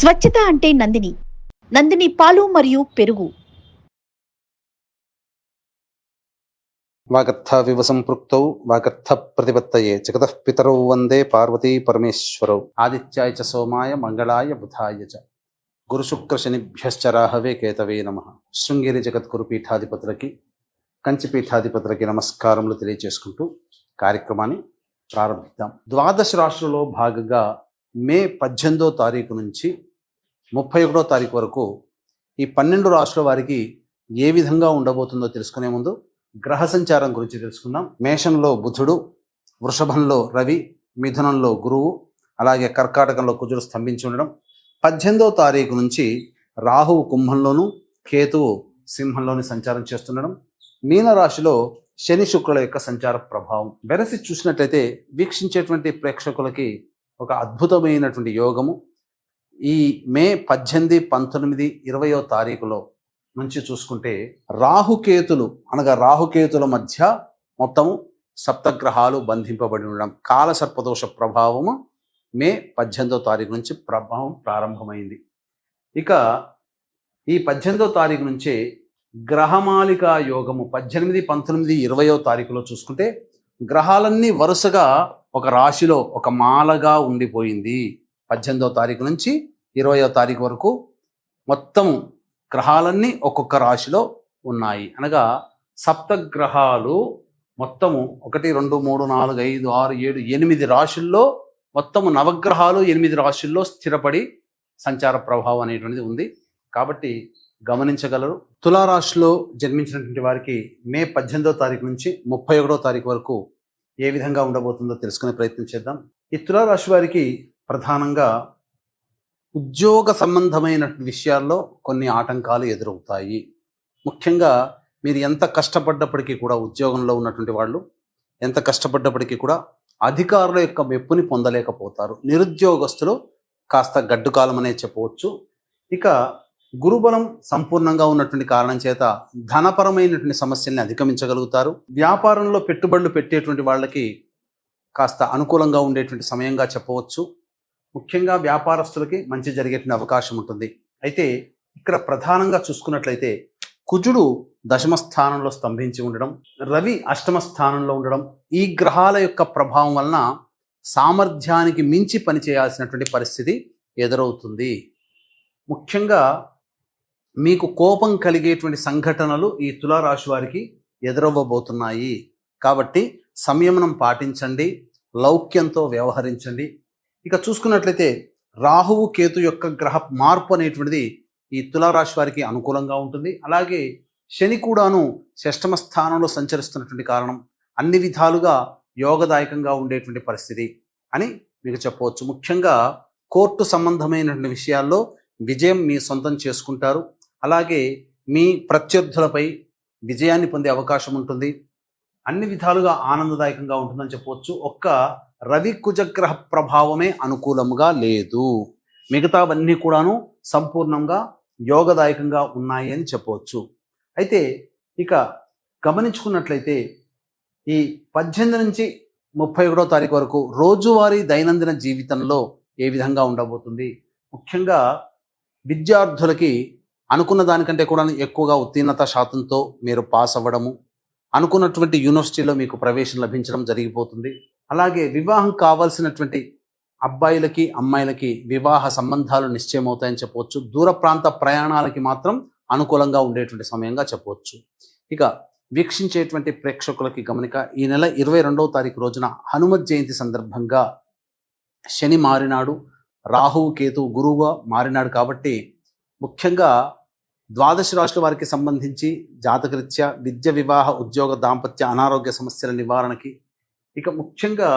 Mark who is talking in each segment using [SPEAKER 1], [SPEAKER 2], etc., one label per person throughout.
[SPEAKER 1] స్వచ్ఛత అంటే నందిని పాలు మరియు పెరుగు.
[SPEAKER 2] వాగర్థవివ సంపృక్తౌ వాగర్థ ప్రతిపత్తయే జగతః పితరౌ వందే పార్వతీ పరమేశ్వరౌ. ఆదిత్యాయ చ సోమాయ మంగళాయ బుధాయ చ గురుశుక్ర శనిభ్యశ్చ రాహవే కేతవే నమః. శృంగేరి జగద్గురు పీఠాధిపతులకి, కంచి పీఠాధిపతులకి నమస్కారములు తెలియజేసుకుంటూ కార్యక్రమాన్ని ప్రారంభిద్దాం. ద్వాదశ రాశులలో భాగంగా మే 18వ తారీఖు నుంచి 31వ తారీఖు వరకు ఈ 12 రాశుల వారికి ఏ విధంగా ఉండబోతుందో తెలుసుకునే ముందు గ్రహ సంచారం గురించి తెలుసుకుందాం. మేషంలో బుధుడు, వృషభంలో రవి, మిథునంలో గురువు, అలాగే కర్కాటకంలో కుజుడు స్తంభించి ఉండడం. 18వ తారీఖు నుంచి రాహువు కుంభంలోను, కేతువు సింహంలోని సంచారం చేస్తుండడం. మీనరాశిలో శని శుక్రుల యొక్క సంచార ప్రభావం వెరసి చూసినట్లయితే వీక్షించేటువంటి ప్రేక్షకులకి ఒక అద్భుతమైనటువంటి యోగము ఈ మే 18, 19, 20వ తారీఖులో నుంచి చూసుకుంటే రాహుకేతులు అనగా రాహుకేతుల మధ్య మొత్తము సప్తగ్రహాలు బంధింపబడి ఉండడం, కాలసర్పదోష ప్రభావము మే 18వ తారీఖు నుంచి ప్రభావం ప్రారంభమైంది. ఇక ఈ 18వ తారీఖు నుంచే గ్రహమాలికా యోగము 18, 19, 20వ తారీఖులో చూసుకుంటే గ్రహాలన్నీ వరుసగా ఒక రాశిలో ఒక మాలగా ఉండిపోయింది. 18వ తారీఖు నుంచి 20వ తారీఖు వరకు మొత్తం గ్రహాలన్నీ ఒక్కొక్క రాశిలో ఉన్నాయి. అనగా సప్తగ్రహాలు మొత్తము 1, 2, 3, 4, 5, 6, 7, 8 రాశుల్లో మొత్తము నవగ్రహాలు 8 రాశుల్లో స్థిరపడి సంచార ప్రభావం అనేటువంటిది ఉంది. కాబట్టి గమనించగలరు. తులారాశిలో జన్మించినటువంటి వారికి మే 18వ తారీఖు నుంచి 31వ తారీఖు వరకు ఏ విధంగా ఉండబోతుందో తెలుసుకునే ప్రయత్నం చేద్దాం. ఈ తులారాశి వారికి ప్రధానంగా ఉద్యోగ సంబంధమైన విషయాల్లో కొన్ని ఆటంకాలు ఎదురవుతాయి. ముఖ్యంగా మీరు ఎంత కష్టపడ్డప్పటికీ కూడా, ఉద్యోగంలో ఉన్నటువంటి వాళ్ళు ఎంత కష్టపడ్డప్పటికీ కూడా అధికారుల యొక్క మెప్పుని పొందలేకపోతారు. నిరుద్యోగస్తులు కాస్త గడ్డుకాలం అనే చెప్పవచ్చు. ఇక గురుబలం సంపూర్ణంగా ఉన్నటువంటి కారణం చేత ధనపరమైనటువంటి సమస్యల్ని అధిగమించగలుగుతారు. వ్యాపారంలో పెట్టుబడులు పెట్టేటువంటి వాళ్ళకి కాస్త అనుకూలంగా ఉండేటువంటి సమయంగా చెప్పవచ్చు. ముఖ్యంగా వ్యాపారస్తులకి మంచి జరిగేటువంటి అవకాశం ఉంటుంది. అయితే ఇక్కడ ప్రధానంగా చూసుకున్నట్లయితే కుజుడు దశమ స్థానంలో స్తంభించి ఉండడం, రవి అష్టమ స్థానంలో ఉండడం, ఈ గ్రహాల యొక్క ప్రభావం వలన సామర్థ్యానికి మించి పనిచేయాల్సినటువంటి పరిస్థితి ఎదురవుతుంది. ముఖ్యంగా మీకు కోపం కలిగేటువంటి సంఘటనలు ఈ తులారాశి వారికి ఎదురవ్వబోతున్నాయి. కాబట్టి సంయమనం పాటించండి, లౌక్యంతో వ్యవహరించండి. ఇక చూసుకున్నట్లయితే రాహువు కేతు యొక్క గ్రహ మార్పు అనేటువంటిది ఈ తులారాశి వారికి అనుకూలంగా ఉంటుంది. అలాగే శని కూడాను షష్టమ స్థానంలో సంచరిస్తున్నటువంటి కారణం అన్ని విధాలుగా యోగదాయకంగా ఉండేటువంటి పరిస్థితి అని మీకు చెప్పవచ్చు. ముఖ్యంగా కోర్టు సంబంధమైనటువంటి విషయాల్లో విజయం మీ సొంతం చేసుకుంటారు. అలాగే మీ ప్రత్యర్థులపై విజయాన్ని పొందే అవకాశం ఉంటుంది. అన్ని విధాలుగా ఆనందదాయకంగా ఉంటుందని చెప్పవచ్చు. ఒక్క రవి కుజగ్రహ ప్రభావమే అనుకూలంగా లేదు, మిగతావన్నీ కూడాను సంపూర్ణంగా యోగదాయకంగా ఉన్నాయి అని చెప్పవచ్చు. అయితే ఇక గమనించుకున్నట్లయితే ఈ 18 నుంచి 31వ తారీఖు వరకు రోజువారీ దైనందిన జీవితంలో ఏ విధంగా ఉండబోతుంది. ముఖ్యంగా విద్యార్థులకి అనుకున్న దానికంటే కూడా ఎక్కువగా ఉత్తీర్ణత శాతంతో మీరు పాస్ అవ్వడము, అనుకున్నటువంటి యూనివర్సిటీలో మీకు ప్రవేశం లభించడం జరిగిపోతుంది. అలాగే వివాహం కావాల్సినటువంటి అబ్బాయిలకి అమ్మాయిలకి వివాహ సంబంధాలు నిశ్చయమవుతాయని చెప్పవచ్చు. దూర ప్రాంత ప్రయాణాలకి మాత్రం అనుకూలంగా ఉండేటువంటి సమయంగా చెప్పవచ్చు. ఇక వీక్షించేటువంటి ప్రేక్షకులకి గమనిక, ఈ నెల 22వ తారీఖు రోజున హనుమత్ జయంతి సందర్భంగా శని మారినాడు, రాహువు కేతువు గురువుగా మారినాడు. కాబట్టి ముఖ్యంగా ద్వాదశ రాశుల వారికి సంబంధించి జాతకరీత్యా విద్య, వివాహ, ఉద్యోగ, దాంపత్య, అనారోగ్య సమస్యల నివారణకి, ఇక ముఖ్యంగా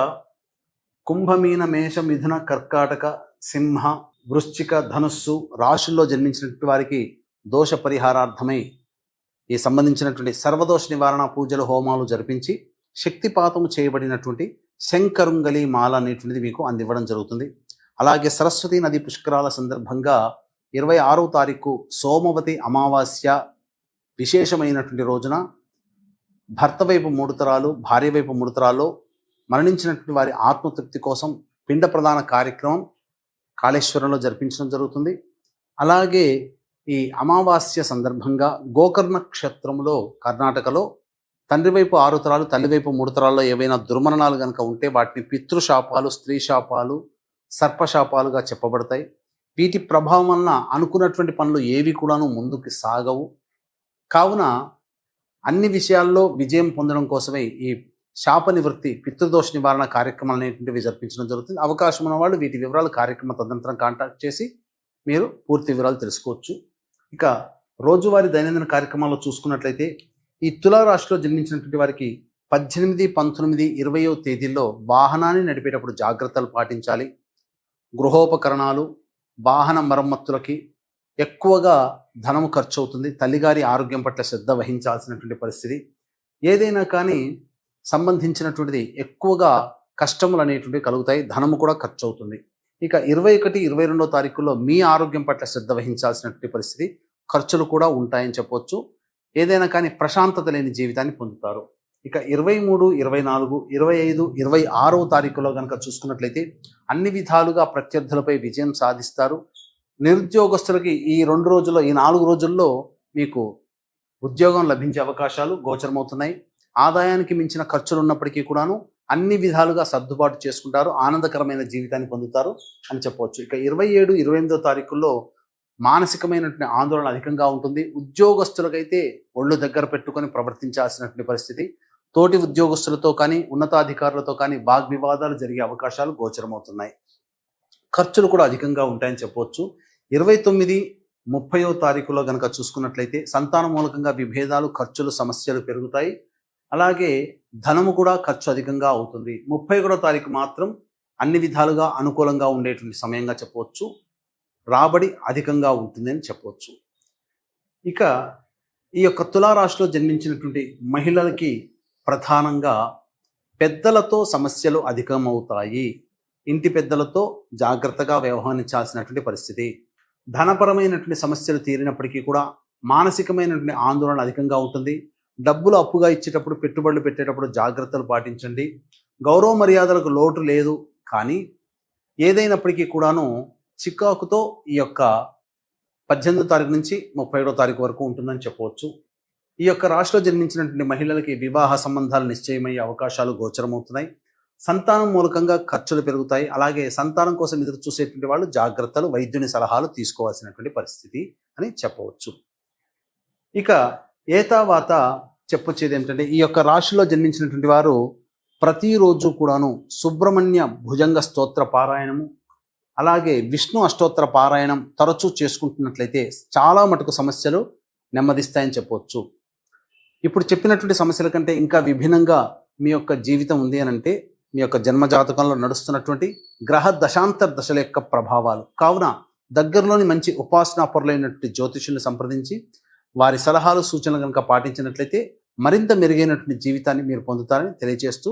[SPEAKER 2] కుంభమీన, మేష, మిథున, కర్కాటక, సింహ, వృశ్చిక, ధనుస్సు రాశుల్లో జన్మించినటువంటి వారికి దోష పరిహారార్థమై ఈ సంబంధించినటువంటి సర్వదోష నివారణ పూజలు, హోమాలు జరిపించి శక్తిపాతము చేయబడినటువంటి శంకరుంగలి మాల అనేటువంటిది మీకు అందివ్వడం జరుగుతుంది. అలాగే సరస్వతి నది పుష్కరాల సందర్భంగా 26వ తారీఖు సోమవతి అమావాస్య విశేషమైనటువంటి రోజున భర్త వైపు 3 తరాలు, భార్య వైపు 3 తరాల్లో మరణించినటువంటి వారి ఆత్మతృప్తి కోసం పిండ ప్రదాన కార్యక్రమం కాళేశ్వరంలో జరిపించడం జరుగుతుంది. అలాగే ఈ అమావాస్య సందర్భంగా గోకర్ణ క్షేత్రంలో కర్ణాటకలో తండ్రి వైపు 6 తరాలు తల్లి వైపు 3 తరాల్లో ఏవైనా దుర్మరణాలు కనుక ఉంటే వాటిని పితృశాపాలు, స్త్రీ శాపాలు, సర్పశాపాలుగా చెప్పబడతాయి. వీటి ప్రభావం వలన అనుకున్నటువంటి పనులు ఏవి కూడాను ముందుకు సాగవు. కావున అన్ని విషయాల్లో విజయం పొందడం కోసమే ఈ శాప నివృత్తి, పితృదోష నివారణ కార్యక్రమాలు అనేటువంటివి జరిపించడం జరుగుతుంది. అవకాశం ఉన్న వాళ్ళు వీటి వివరాలు కార్యక్రమ తదనంతరం కాంటాక్ట్ చేసి మీరు పూర్తి వివరాలు తెలుసుకోవచ్చు. ఇక రోజువారీ దైనందిన కార్యక్రమాల్లో చూసుకున్నట్లయితే ఈ తులారాశిలో జన్మించినటువంటి వారికి 18, 19, 20వ తేదీల్లో వాహనాన్ని నడిపేటప్పుడు జాగ్రత్తలు పాటించాలి. గృహోపకరణాలు, వాహన మరమ్మతులకి ఎక్కువగా ధనము ఖర్చు అవుతుంది. తల్లిగారి ఆరోగ్యం పట్ల శ్రద్ధ వహించాల్సినటువంటి పరిస్థితి. ఏదైనా కానీ సంబంధించినటువంటిది ఎక్కువగా కష్టములు అనేటువంటివి కలుగుతాయి. ధనము కూడా ఖర్చు అవుతుంది. ఇక 21, 22వ తారీఖుల్లో మీ ఆరోగ్యం పట్ల శ్రద్ధ వహించాల్సినటువంటి పరిస్థితి. ఖర్చులు కూడా ఉంటాయని చెప్పొచ్చు. ఏదైనా కానీ ప్రశాంతత లేని జీవితాన్ని పొందుతారు. ఇక 23, 24, 25, 26వ తారీఖులో కనుక చూసుకున్నట్లయితే అన్ని విధాలుగా ప్రత్యర్థులపై విజయం సాధిస్తారు. నిరుద్యోగస్తులకి ఈ 2 రోజుల్లో, ఈ 4 రోజుల్లో మీకు ఉద్యోగం లభించే అవకాశాలు గోచరమవుతున్నాయి. ఆదాయానికి మించిన ఖర్చులు ఉన్నప్పటికీ కూడాను అన్ని విధాలుగా సర్దుబాటు చేసుకుంటారు. ఆనందకరమైన జీవితాన్ని పొందుతారు అని చెప్పవచ్చు. ఇక 27, 28వ తారీఖుల్లో మానసికమైనటువంటి ఆందోళన అధికంగా ఉంటుంది. ఉద్యోగస్తులకైతే ఒళ్ళు దగ్గర పెట్టుకొని ప్రవర్తించాల్సినటువంటి పరిస్థితి. తోటి ఉద్యోగస్తులతో కానీ ఉన్నతాధికారులతో కానీ వాగ్వివాదాలు జరిగే అవకాశాలు గోచరమవుతున్నాయి. ఖర్చులు కూడా అధికంగా ఉంటాయని చెప్పవచ్చు. 29, 30వ తారీఖులో కనుక చూసుకున్నట్లయితే సంతాన మూలకంగా విభేదాలు, ఖర్చులు, సమస్యలు పెరుగుతాయి. అలాగే ధనము కూడా ఖర్చు అధికంగా అవుతుంది. 31వ తారీఖు మాత్రం అన్ని విధాలుగా అనుకూలంగా ఉండేటువంటి సమయంగా చెప్పవచ్చు. రాబడి అధికంగా ఉంటుందని చెప్పవచ్చు. ఇక ఈ యొక్క తులారాశిలో జన్మించినటువంటి మహిళలకి ప్రధానంగా పెద్దలతో సమస్యలు అధికమవుతాయి. ఇంటి పెద్దలతో జాగ్రత్తగా వ్యవహరించాల్సినటువంటి పరిస్థితి. ధనపరమైనటువంటి సమస్యలు తీరినప్పటికీ కూడా మానసికమైనటువంటి ఆందోళన అధికంగా ఉంటుంది. డబ్బులు అప్పుగా ఇచ్చేటప్పుడు, పెట్టుబడులు పెట్టేటప్పుడు జాగ్రత్తలు పాటించండి. గౌరవ మర్యాదలకు లోటు లేదు, కానీ ఏదైనప్పటికీ కూడాను చికాకుతో ఈ యొక్క 18వ తారీఖు నుంచి 31వ తారీఖు వరకు ఉంటుందని చెప్పవచ్చు. ఈ యొక్క రాశిలో జన్మించినటువంటి మహిళలకి వివాహ సంబంధాలు నిశ్చయమయ్యే అవకాశాలు గోచరమవుతున్నాయి. సంతానం మూలకంగా ఖర్చులు పెరుగుతాయి. అలాగే సంతానం కోసం ఎదురు చూసేటువంటి వాళ్ళు జాగ్రత్తలు, వైద్యుని సలహాలు తీసుకోవాల్సినటువంటి పరిస్థితి అని చెప్పవచ్చు. ఇక ఏతావాత చెప్పొచ్చేది ఏమిటంటే ఈ యొక్క రాశిలో జన్మించినటువంటి వారు ప్రతిరోజు కూడాను సుబ్రహ్మణ్య భుజంగ స్తోత్ర పారాయణము, అలాగే విష్ణు అష్టోత్తర పారాయణం తరచూ చేసుకుంటున్నట్లయితే చాలా మటుకు సమస్యలు నెమ్మదిస్తాయని చెప్పవచ్చు. ఇప్పుడు చెప్పినటువంటి సమస్యల కంటే ఇంకా విభిన్నంగా మీ యొక్క జీవితం ఉంది అని అంటే మీ యొక్క జన్మజాతకంలో నడుస్తున్నటువంటి గ్రహ దశాంతర దశల యొక్క ప్రభావాలు. కావున దగ్గరలోని మంచి ఉపాసనా పరులైనటువంటి జ్యోతిషుల్ని సంప్రదించి వారి సలహాలు, సూచనలు కనుక పాటించినట్లయితే మరింత మెరుగైనటువంటి జీవితాన్ని మీరు పొందుతారని తెలియజేస్తూ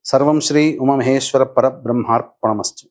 [SPEAKER 2] సర్వం శ్రీ ఉమామహేశ్వర పరబ్రహ్మార్పణమస్తు.